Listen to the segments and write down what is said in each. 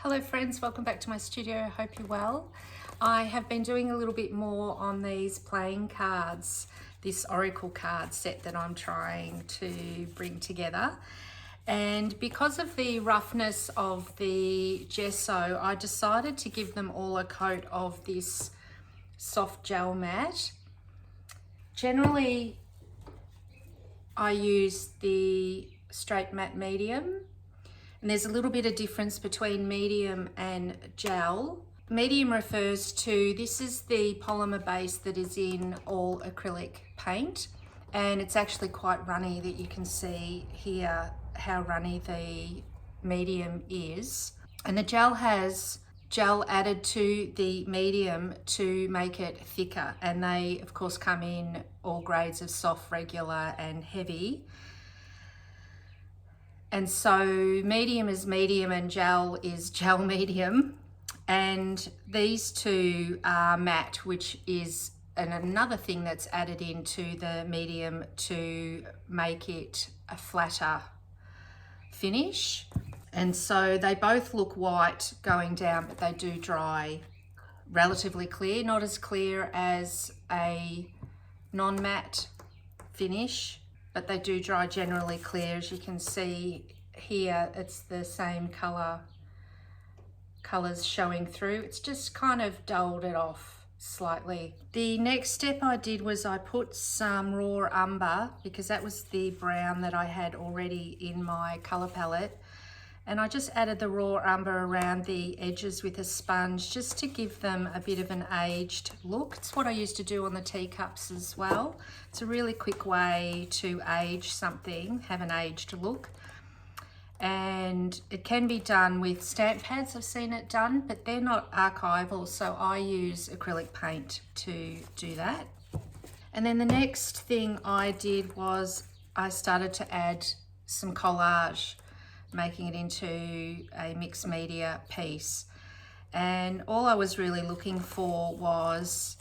Hello friends, welcome back to my studio. Hope you're well. I have been doing a little bit more on these playing cards, this oracle card set that I'm trying to bring together. And because of the roughness of the gesso, I decided to give them all a coat of this soft gel mat. Generally, I use the straight matte medium. And there's a little bit of difference between medium and gel. Medium refers to, this is the polymer base that is in all acrylic paint. And it's actually quite runny, that you can see here how runny the medium is. And the gel has gel added to the medium to make it thicker. And they, of course, come in all grades of soft, regular and heavy. And so medium is medium and gel is gel medium. And these two are matte, which is another thing that's added into the medium to make it a flatter finish. And so they both look white going down, but they do dry relatively clear, not as clear as a non-matte finish, but they do dry generally clear. As you can see here, it's the same colours showing through. It's just kind of dulled it off slightly. The next step I did was I put some raw umber, because that was the brown that I had already in my colour palette. And I just added the raw umber around the edges with a sponge just to give them a bit of an aged look. It's what I used to do on the teacups as well. It's a really quick way to age something, have an aged look. And it can be done with stamp pads. I've seen it done, but they're not archival, so I use acrylic paint to do that. And then the next thing I did was I started to add some collage, making it into a mixed media piece. And all I was really looking for was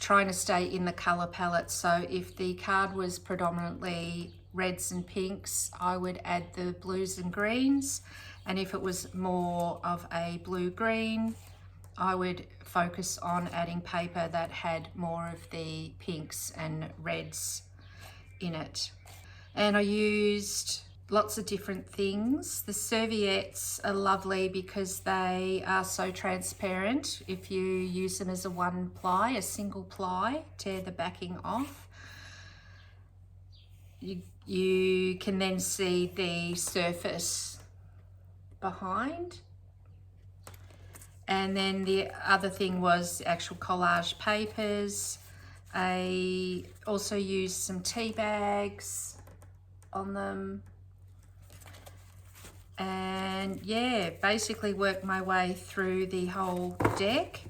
trying to stay in the color palette. So if the card was predominantly reds and pinks, I would add the blues and greens. And if it was more of a blue-green, I would focus on adding paper that had more of the pinks and reds in it. And I used lots of different things. The serviettes are lovely because they are so transparent. If you use them as a one ply, a single ply, tear the backing off, you can then see the surface behind. And then the other thing was actual collage papers. I also used some tea bags on them. And yeah, basically worked my way through the whole deck.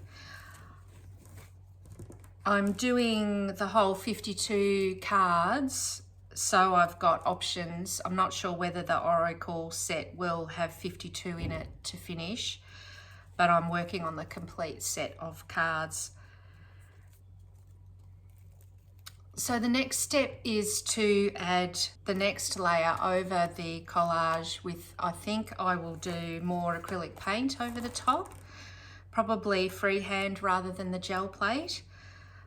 I'm doing the whole 52 cards, so I've got options. I'm not sure whether the oracle set will have 52 in it to finish, but I'm working on the complete set of cards. So the next step is to add the next layer over the collage with, I think I will do more acrylic paint over the top, probably freehand rather than the gel plate.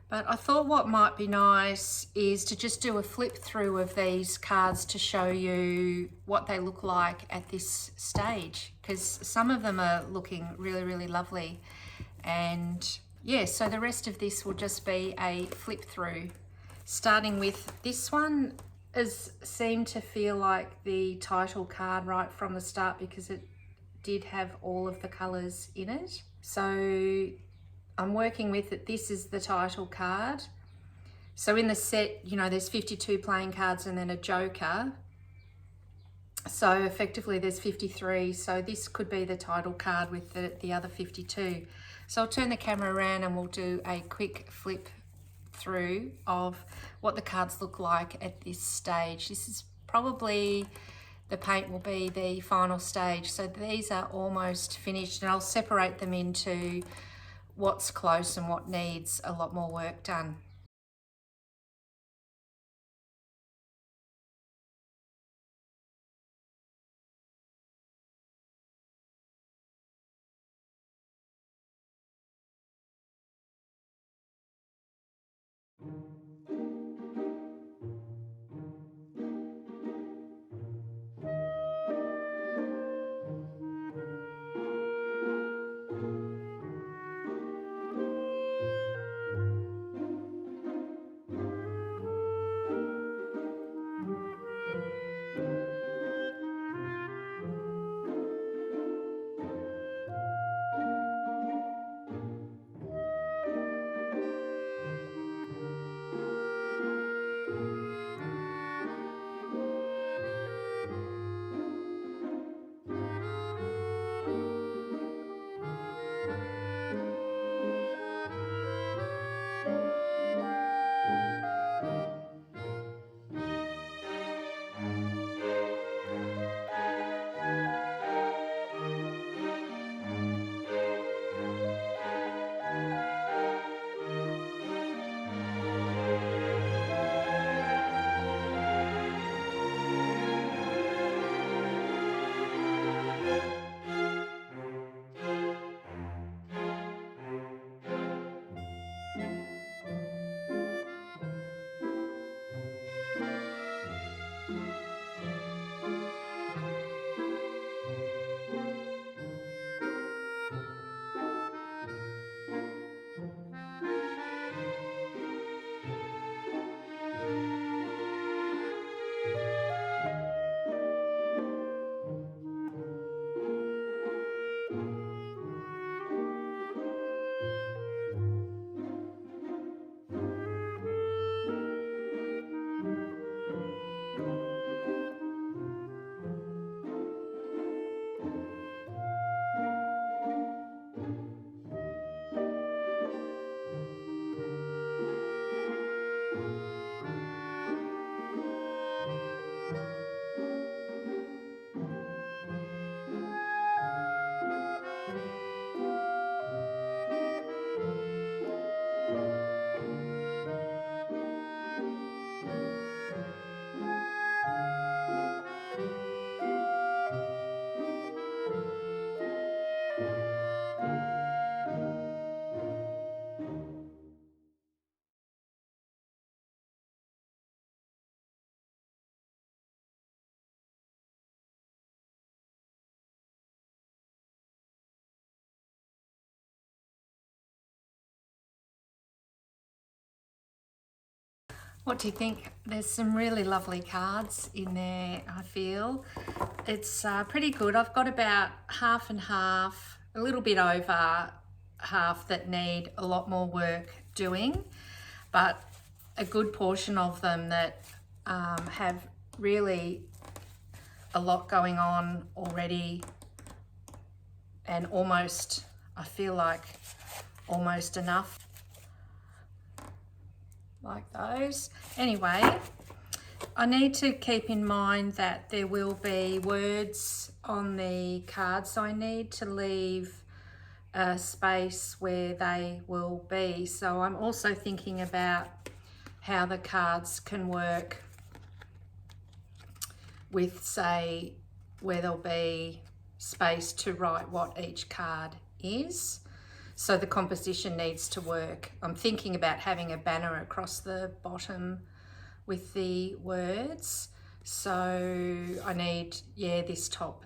But I thought what might be nice is to just do a flip through of these cards to show you what they look like at this stage, because some of them are looking really, really lovely. And yeah, so the rest of this will just be a flip through. Starting with this one seemed to feel like the title card right from the start, because it did have all of the colours in it. So I'm working with it. This is the title card. So in the set, you know, there's 52 playing cards and then a joker. So effectively there's 53. So this could be the title card with the other 52. So I'll turn the camera around and we'll do a quick flip through of what the cards look like at this stage. This is probably, the paint will be the final stage. So these are almost finished, and I'll separate them into what's close and what needs a lot more work done. What do you think? There's some really lovely cards in there, I feel. It's pretty good. I've got about half and half, a little bit over half that need a lot more work doing, but a good portion of them that have really a lot going on already, and almost, I feel like almost enough. Like those. Anyway, I need to keep in mind that there will be words on the cards, so I need to leave a space where they will be. So I'm also thinking about how the cards can work with, say, where there'll be space to write what each card is. So the composition needs to work. I'm thinking about having a banner across the bottom with the words. So I need, yeah, this top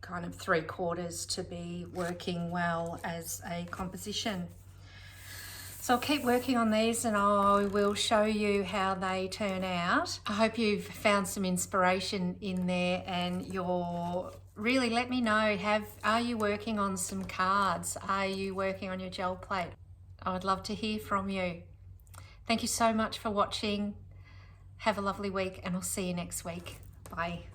kind of 3/4 to be working well as a composition. So I'll keep working on these and I will show you how they turn out. I hope you've found some inspiration in there, and you're really, let me know, are you working on some cards? Are you working on your gel plate? I would love to hear from you. Thank you so much for watching. Have a lovely week and I'll see you next week. Bye.